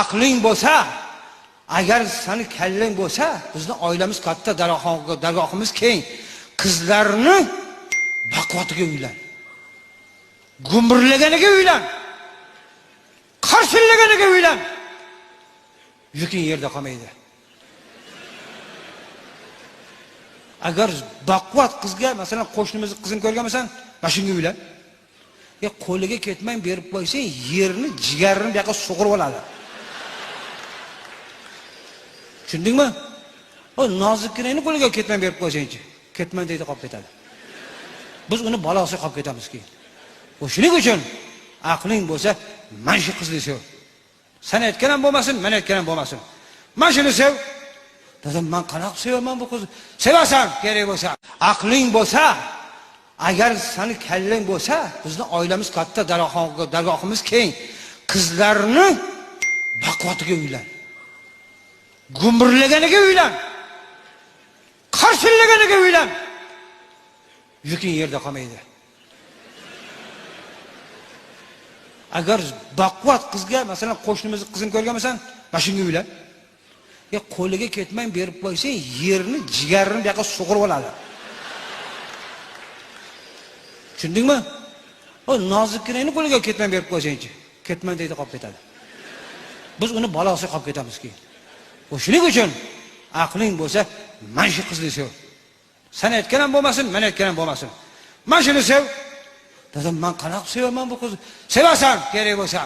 aqling bo'lsa, agar seni kallang bo'lsa, bizning oilamiz katta, dargohimiz keng. Qizlarni baquvvatiga uylan. Gumburlaganiga uylan. Qarshillaganiga uylan. Yuking yerda qolmaydi. Agar baquvvat qizga, masalan, qo'shnimizni qizini ko'rgan bo'lsan, mana shunga uylan. Qo'liga ketmay berib qo'ysang, yerni, jigarini bu yoqqa sug'urib oladi. Tushundingmi? O nozikligini qo'liga ketmay berib qo'ysangchi, ketman deydi, qolib ketadi. Biz uni balosiga qolib ketamiz keyin. Shuning uchun aqling bo'lsa, mana shu qizni sev. Sen aytgan ham bo'lmasin, men aytgan ham bo'lmasin. Mana shuni sev. Dedim, men qanaqa sevaman bu qizni? Sevasan, kerak bo'lsa. Aqling bo'lsa, agar seni kallang bo'lsa, bizning oilamiz katta, dargohimiz keng. Qizlarni baquvvatiga uylan. Gumburlaganiga uylan. Qarshillaganiga uylan. Yuking yerda qolmaydi. Agar baquvvat qizga, masalan, qo'shnimizni qizini ko'rgan bo'lsan, mana shunga uylan. Qo'liga ketmay berib qo'ysang, yerni, jigarini bu yoqqa sug'urib oladi. Tushundingmi? O nozikligini qo'liga ketmay berib qo'ysangchi, ketman deydi, qolib ketadi. Biz uni balosiga qolib ketamiz keyin. Shuning uchun aqling bo'lsa, mana shu qizni sev. Sen aytgan ham bo'lmasin, men aytgan ham bo'lmasin. Mana shuni sev. Dedim, men qanaqa sevaman bu qizni? Sevasan, kerak bo'lsa.